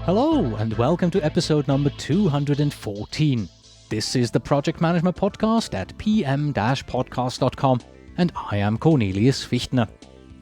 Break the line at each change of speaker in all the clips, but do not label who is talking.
Hello, and welcome to episode number 214. This is the Project Management Podcast at pm-podcast.com, and I am Cornelius Fichtner.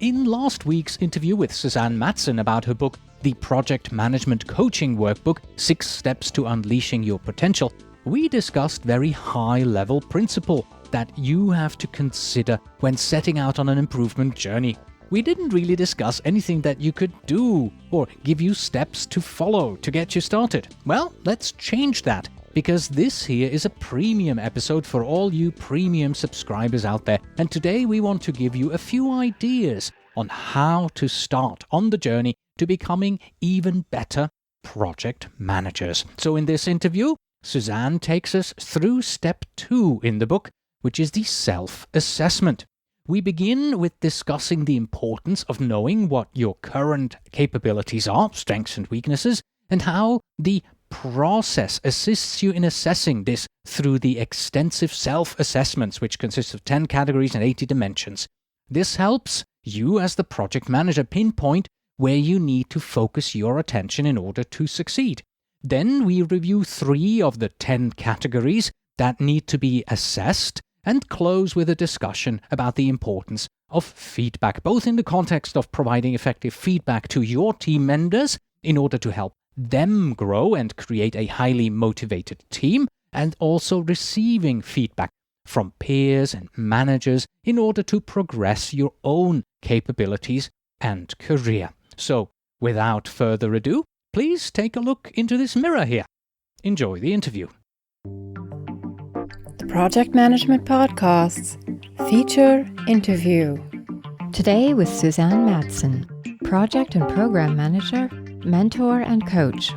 In last week's interview with Suzanne Matson about her book, The Project Management Coaching Workbook, 6 Steps to Unleashing Your Potential, we discussed very high-level principle that you have to consider when setting out on an improvement journey. We didn't really discuss anything that you could do or give you steps to follow to get you started. Well, let's change that, because this here is a premium episode for all you premium subscribers out there. And today we want to give you a few ideas on how to start on the journey to becoming even better project managers. So in this interview, Suzanne takes us through step 2 in the book, which is the self-assessment. We begin with discussing the importance of knowing what your current capabilities are, strengths and weaknesses, and how the process assists you in assessing this through the extensive self-assessments, which consists of 10 categories and 80 dimensions. This helps you as the project manager pinpoint where you need to focus your attention in order to succeed. Then we review 3 of the 10 categories that need to be assessed, and close with a discussion about the importance of feedback, both in the context of providing effective feedback to your team members in order to help them grow and create a highly motivated team, and also receiving feedback from peers and managers in order to progress your own capabilities and career. So, without further ado, please take a look into this mirror here. Enjoy the interview.
Project Management Podcasts Feature Interview.
Today with Suzanne Matson, Project and Program Manager, Mentor and Coach.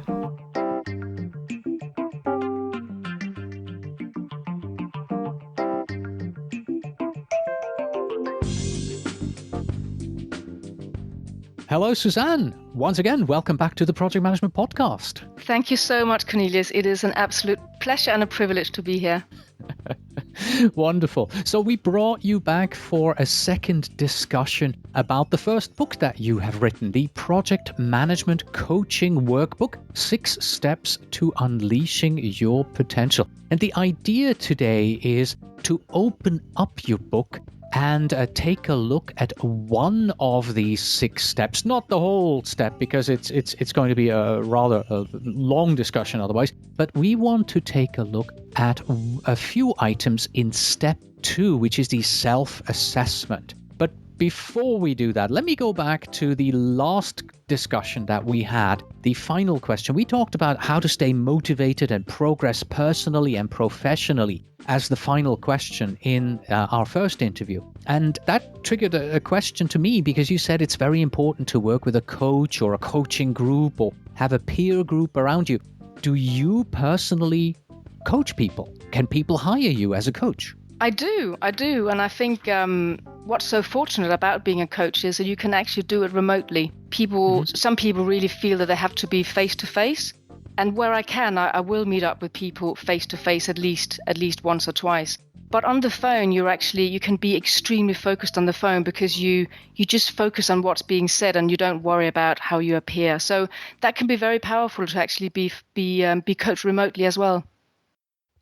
Hello, Suzanne. Once again, welcome back to the Project Management Podcast.
Thank you so much, Cornelius. It is an absolute pleasure and a privilege to be here.
Wonderful. So we brought you back for a second discussion about the first book that you have written, the Project Management Coaching Workbook, 6 Steps to Unleashing Your Potential. And the idea today is to open up your book and take a look at one of these 6 steps, not the whole step, because it's going to be a rather long discussion otherwise, but we want to take a look at a few items in step 2, which is the self-assessment. But before we do that, let me go back to the last discussion that we had, the final question. We talked about how to stay motivated and progress personally and professionally as the final question in our first interview. And that triggered a question to me, because you said it's very important to work with a coach or a coaching group or have a peer group around you. Do you personally coach people? Can people hire you as a coach?
I do. And I think what's so fortunate about being a coach is that you can actually do it remotely. Some people really feel that they have to be face-to-face. And where I can, I will meet up with people face-to-face at least once or twice. But on the phone, you can be extremely focused on the phone, because you just focus on what's being said and you don't worry about how you appear. So that can be very powerful to actually be coached remotely as well.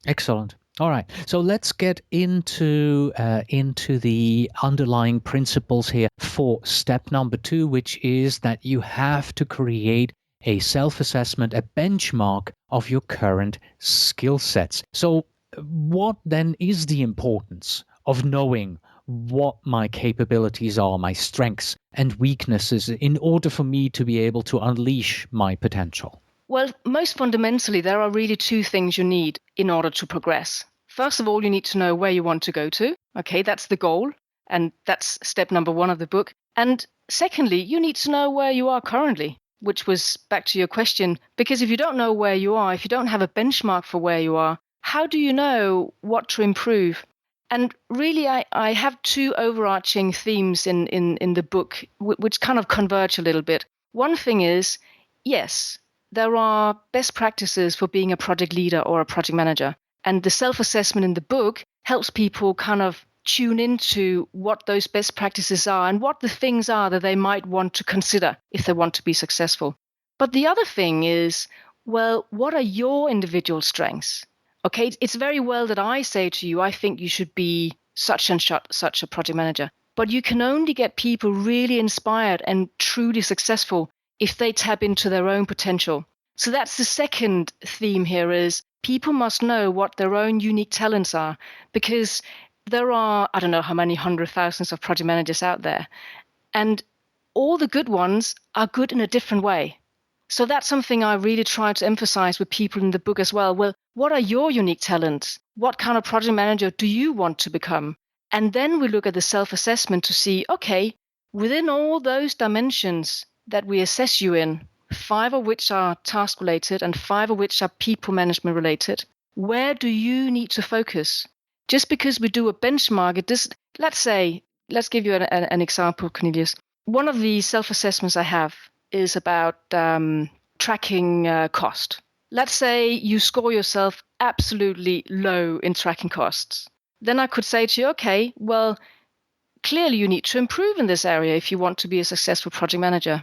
Excellent. All right, so let's get into the underlying principles here for step number 2, which is that you have to create a self-assessment, a benchmark of your current skill sets. So what then is the importance of knowing what my capabilities are, my strengths and weaknesses, in order for me to be able to unleash my potential?
Well, most fundamentally, there are really 2 things you need in order to progress. First of all, you need to know where you want to go to. Okay, that's the goal. And that's step number 1 of the book. And secondly, you need to know where you are currently, which was back to your question. Because if you don't know where you are, if you don't have a benchmark for where you are, how do you know what to improve? And really, I have 2 overarching themes in the book, which kind of converge a little bit. One thing is, yes, there are best practices for being a project leader or a project manager. And the self-assessment in the book helps people kind of tune into what those best practices are and what the things are that they might want to consider if they want to be successful. But the other thing is, well, what are your individual strengths? Okay, it's very well that I say to you, I think you should be such and such a project manager. But you can only get people really inspired and truly successful if they tap into their own potential. So that's the second theme here is people must know what their own unique talents are, because there are, I don't know how many hundred thousands of project managers out there. And all the good ones are good in a different way. So that's something I really try to emphasize with people in the book as well. Well, what are your unique talents? What kind of project manager do you want to become? And then we look at the self-assessment to see, okay, within all those dimensions that we assess you in, 5 of which are task related and 5 of which are people management related, where do you need to focus? Just because we do a benchmark, let's give you an example, Cornelius. One of the self-assessments I have is about tracking cost. Let's say you score yourself absolutely low in tracking costs. Then I could say to you, okay, well, clearly you need to improve in this area if you want to be a successful project manager.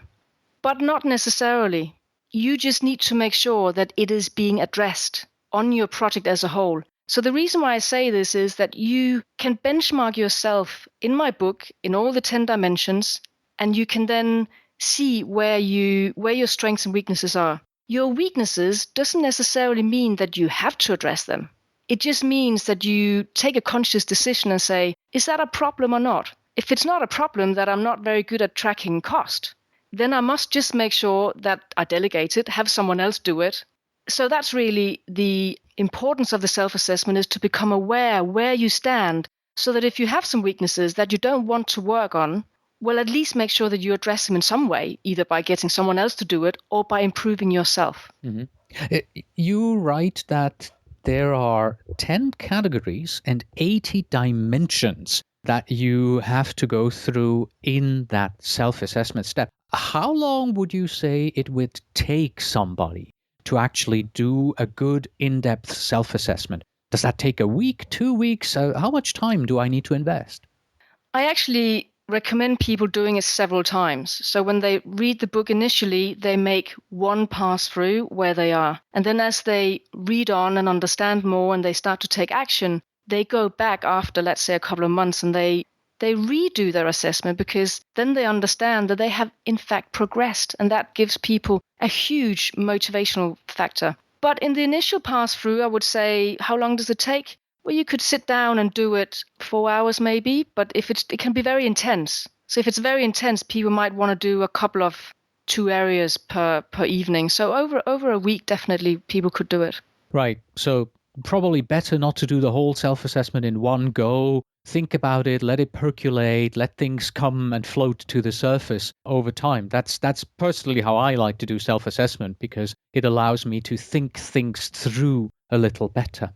But not necessarily. You just need to make sure that it is being addressed on your project as a whole. So the reason why I say this is that you can benchmark yourself in my book in all the 10 dimensions, and you can then see where your strengths and weaknesses are. Your weaknesses doesn't necessarily mean that you have to address them. It just means that you take a conscious decision and say, is that a problem or not? If it's not a problem that I'm not very good at tracking cost, then I must just make sure that I delegate it, have someone else do it. So that's really the importance of the self-assessment, is to become aware where you stand, so that if you have some weaknesses that you don't want to work on, well, at least make sure that you address them in some way, either by getting someone else to do it or by improving yourself.
Mm-hmm. You write that there are 10 categories and 80 dimensions that you have to go through in that self-assessment step. How long would you say it would take somebody to actually do a good in-depth self-assessment? Does that take a week, 2 weeks? How much time do I need to invest?
I actually recommend people doing it several times. So when they read the book initially, they make one pass through where they are. And then as they read on and understand more and they start to take action, they go back after, let's say, a couple of months and they redo their assessment, because then they understand that they have in fact progressed, and that gives people a huge motivational factor. But in the initial pass through, I would say, how long does it take? Well, you could sit down and do it 4 hours maybe, but if it can be very intense. So if it's very intense, people might want to do a couple of 2 areas per evening. So over a week, definitely people could do it.
Right. So probably better not to do the whole self-assessment in one go. Think about it, let it percolate, let things come and float to the surface over time. That's personally how I like to do self-assessment, because it allows me to think things through a little better.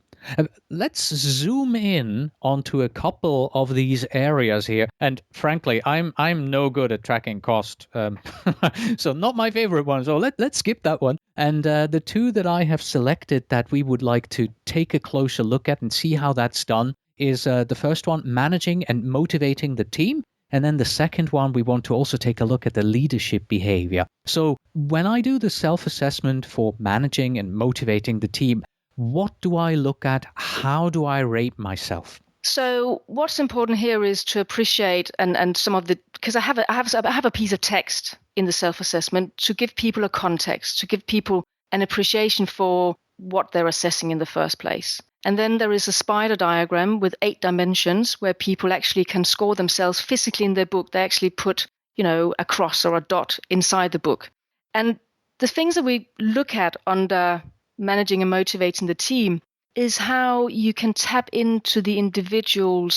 Let's zoom in onto a couple of these areas here. And frankly, I'm no good at tracking cost, so not my favorite one. So let's skip that one. And the 2 that I have selected that we would like to take a closer look at and see how that's done is the first one, managing and motivating the team. And then the second one, we want to also take a look at the leadership behavior. So when I do the self-assessment for managing and motivating the team, what do I look at? How do I rate myself?
So what's important here is to appreciate and some of the, because I have a piece of text in the self-assessment to give people a context, to give people an appreciation for what they're assessing in the first place. And then there is a spider diagram with 8 dimensions where people actually can score themselves physically in their book. They actually put, a cross or a dot inside the book. And the things that we look at under managing and motivating the team is how you can tap into the individual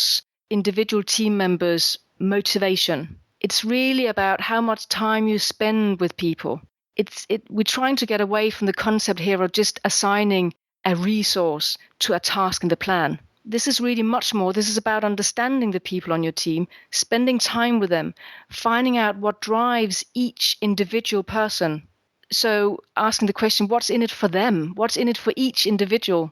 team members' motivation. It's really about how much time you spend with people. We're trying to get away from the concept here of just assigning a resource to a task in the plan. This is really much more. This is about understanding the people on your team, spending time with them, finding out what drives each individual person. So asking the question, what's in it for them? What's in it for each individual?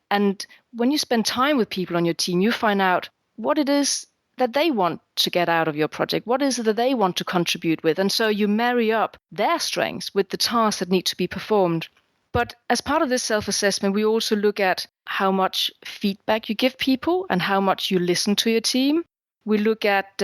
And when you spend time with people on your team, you find out what it is that they want to get out of your project? What is it that they want to contribute with? And so you marry up their strengths with the tasks that need to be performed. But as part of this self-assessment, we also look at how much feedback you give people and how much you listen to your team. We look at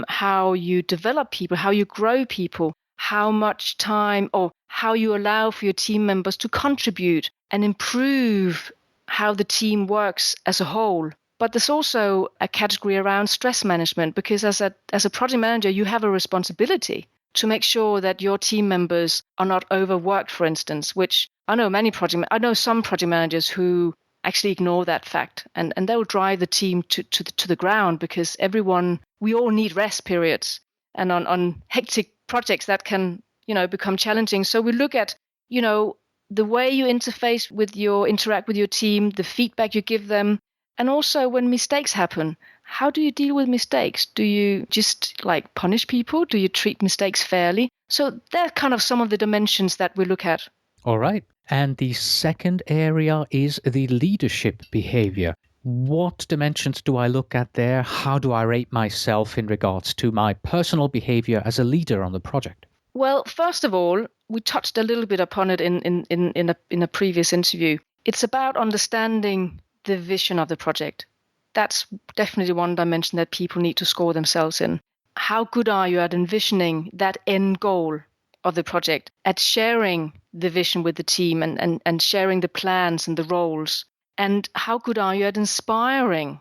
how you develop people, how you grow people, how much time or how you allow for your team members to contribute and improve how the team works as a whole. But there's also a category around stress management, because as a project manager, you have a responsibility to make sure that your team members are not overworked, for instance, which I know some project managers who actually ignore that fact, and they will drive the team to the ground, because we all need rest periods, and on hectic projects that can become challenging. So we look at the way you interact with your team, the feedback you give them, and also when mistakes happen. How do you deal with mistakes? Do you just punish people? Do you treat mistakes fairly? So they're kind of some of the dimensions that we look at.
All right. And the second area is the leadership behavior. What dimensions do I look at there? How do I rate myself in regards to my personal behavior as a leader on the project?
Well, first of all, we touched a little bit upon it in a previous interview. It's about understanding the vision of the project. That's definitely one dimension that people need to score themselves in. How good are you at envisioning that end goal of the project, at sharing the vision with the team and sharing the plans and the roles? And how good are you at inspiring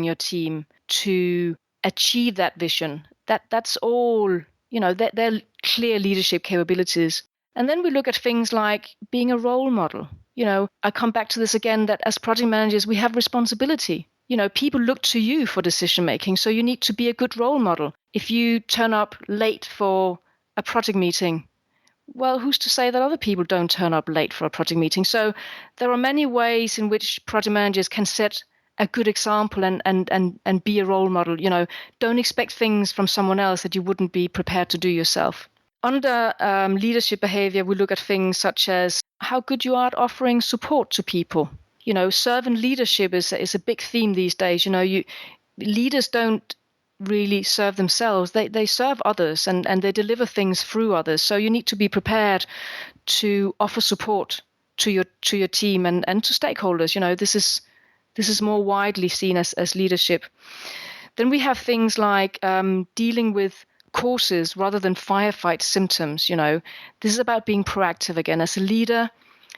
your team to achieve that vision? That's all, they're clear leadership capabilities. And then we look at things like being a role model. I come back to this again, that as project managers, we have responsibility. People look to you for decision making, so you need to be a good role model. If you turn up late for a project meeting, well, who's to say that other people don't turn up late for a project meeting? So there are many ways in which project managers can set a good example and be a role model. Don't expect things from someone else that you wouldn't be prepared to do yourself. Under leadership behavior, we look at things such as how good you are at offering support to people. Servant leadership is a big theme these days. Leaders don't really serve themselves. They serve others and they deliver things through others. So you need to be prepared to offer support to your team and to stakeholders. This is more widely seen as leadership. Then we have things like dealing with causes rather than firefight symptoms. This is about being proactive again. As a leader,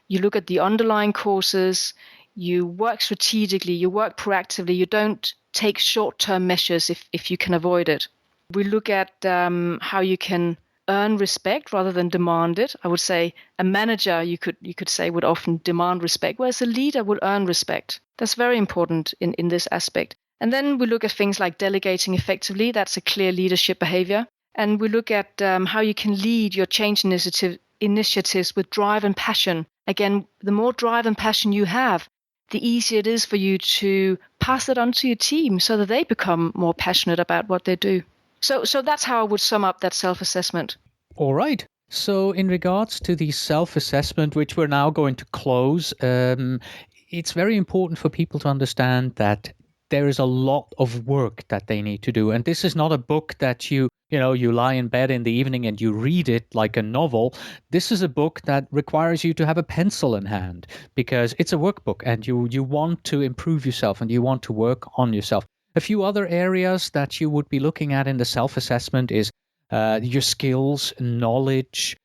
you look at the underlying causes, you work strategically, you work proactively, you don't take short-term measures if you can avoid it. We look at how you can earn respect rather than demand it. I would say a manager, you could say, would often demand respect, whereas a leader would earn respect. That's very important in this aspect. And then we look at things like delegating effectively. That's a clear leadership behavior. And we look at how you can lead your change initiatives with drive and passion. Again, the more drive and passion you have, the easier it is for you to pass it on to your team so that they become more passionate about what they do. So that's how I would sum up that self-assessment.
All right. So in regards to the self-assessment, which we're now going to close, it's very important for people to understand that there is a lot of work that they need to do. And this is not a book that you lie in bed in the evening and you read it like a novel. This is a book that requires you to have a pencil in hand, because it's a workbook and you want to improve yourself and you want to work on yourself. A few other areas that you would be looking at in the self-assessment is your skills, knowledge,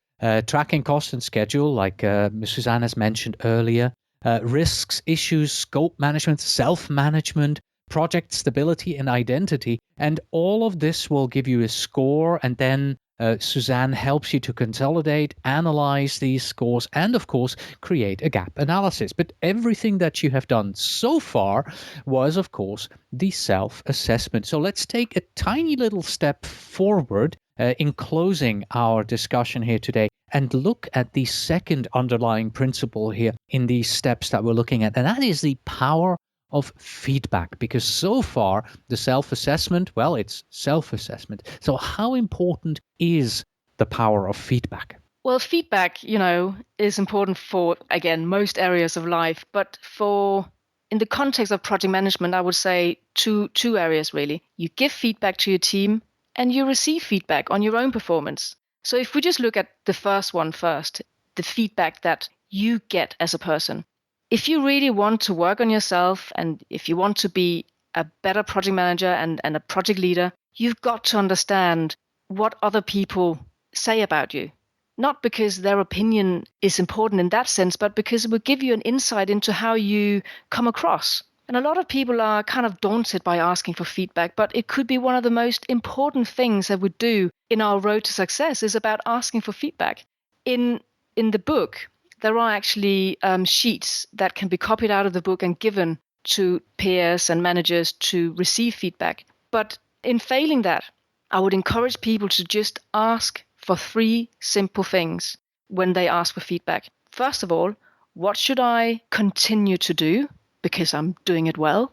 tracking cost and schedule, like Suzanne has mentioned earlier, risks, issues, scope management, self-management, project stability and identity. And all of this will give you a score, and then Suzanne helps you to consolidate, analyze these scores, and of course create a gap analysis. But everything that you have done so far was, of course, the self-assessment. So let's take a tiny little step forward in closing our discussion here today and look at the second underlying principle here in these steps that we're looking at, and that is the power of feedback. Because so far, the self-assessment, well, it's self-assessment. So how important is the power of feedback?
Well, feedback, is important for, again, most areas of life, but for in the context of project management, I would say two areas really. You give feedback to your team and you receive feedback on your own performance. So if we just look at the first one first, the feedback that you get as a person. If you really want to work on yourself and if you want to be a better project manager and a project leader, you've got to understand what other people say about you. Not because their opinion is important in that sense, but because it will give you an insight into how you come across. And a lot of people are kind of daunted by asking for feedback, but it could be one of the most important things that we do in our road to success is about asking for feedback. In the book, there are actually sheets that can be copied out of the book and given to peers and managers to receive feedback. But in failing that, I would encourage people to just ask for 3 simple things when they ask for feedback. First of all, what should I continue to do because I'm doing it well?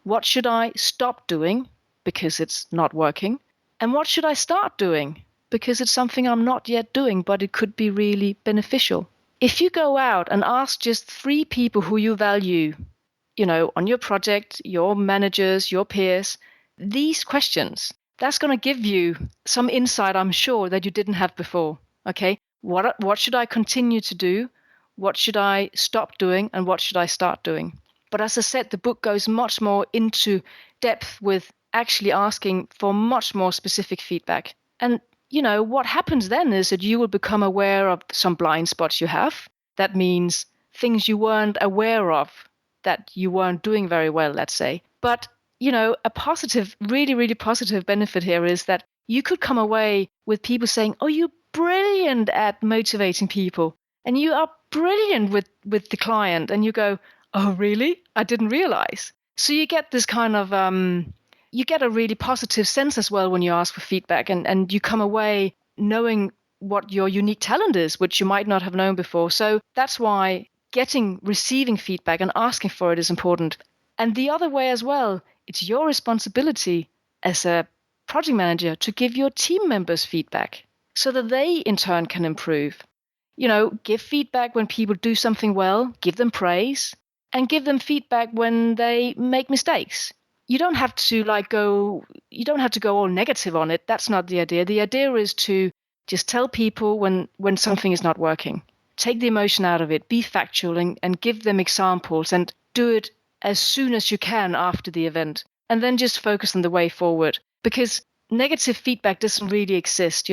What should I stop doing because it's not working? And what should I start doing because it's something I'm not yet doing, but it could be really beneficial? If you go out and ask just 3 people who you value, on your project, your managers, your peers, these questions, that's going to give you some insight, I'm sure, that you didn't have before. Okay, what should I continue to do? What should I stop doing? And what should I start doing? But as I said, the book goes much more into depth with actually asking for much more specific feedback. And, what happens then is that you will become aware of some blind spots you have. That means things you weren't aware of that you weren't doing very well, let's say. But, a positive, really, really positive benefit here is that you could come away with people saying, oh, you're brilliant at motivating people. And you are brilliant with the client. And you go, oh, really? I didn't realize. So you get this kind of, you get a really positive sense as well when you ask for feedback. And you come away knowing what your unique talent is, which you might not have known before. So that's why receiving feedback and asking for it is important. And the other way as well, it's your responsibility as a project manager to give your team members feedback so that they in turn can improve. Give feedback when people do something well, give them praise, and give them feedback when they make mistakes. You don't have to go all negative on it. That's not the idea. The idea is to just tell people when something is not working. Take the emotion out of it, be factual and give them examples and do it as soon as you can after the event. And then just focus on the way forward. Because negative feedback doesn't really exist.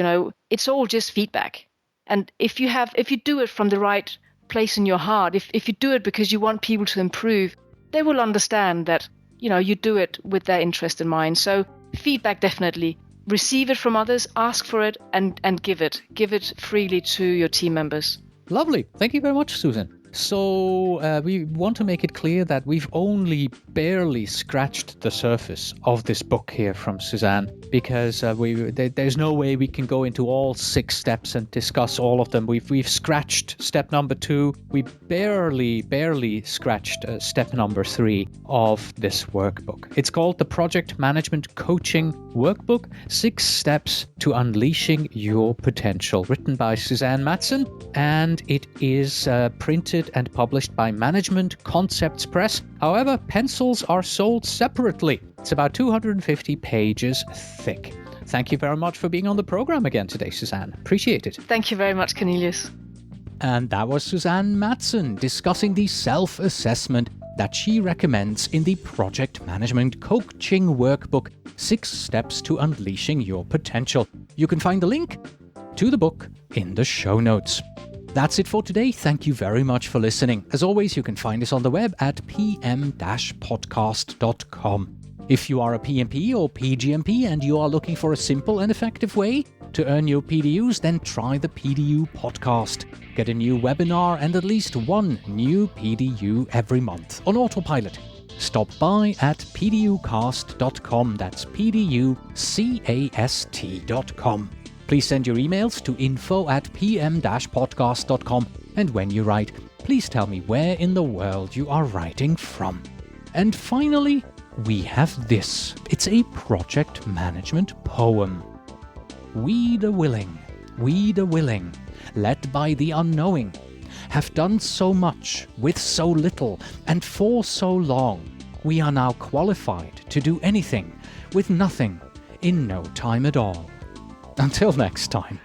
It's all just feedback. And if you do it from the right place in your heart, if you do it because you want people to improve, they will understand that, you do it with their interest in mind. So feedback, definitely. Receive it from others, ask for it, and give it. Give it freely to your team members.
Lovely. Thank you very much, Susan. So we want to make it clear that we've only barely scratched the surface of this book here from Suzanne, because there's no way we can go into all 6 steps and discuss all of them. We've scratched step number 2. We barely scratched step number 3 of this workbook. It's called the Project Management Coaching Workbook, 6 Steps to Unleashing Your Potential, written by Suzanne Matson, and it is printed and published by Management Concepts Press. However, pencils are sold separately. It's about 250 pages thick. Thank you very much for being on the program again today, Suzanne. Appreciate it.
Thank you very much, Cornelius.
And that was Suzanne Matson discussing the self-assessment that she recommends in the Project Management Coaching Workbook, 6 Steps to Unleashing Your Potential. You can find the link to the book in the show notes. That's it for today. Thank you very much for listening. As always, you can find us on the web at pm-podcast.com. If you are a PMP or PGMP and you are looking for a simple and effective way to earn your PDUs, then try the PDU podcast. Get a new webinar and at least 1 new PDU every month on autopilot. Stop by at pducast.com. That's pducast.com. Please send your emails to info@pm-podcast.com, and when you write, please tell me where in the world you are writing from. And finally, we have this. It's a project management poem. We the willing, led by the unknowing, have done so much with so little and for so long, we are now qualified to do anything with nothing in no time at all. Until next time.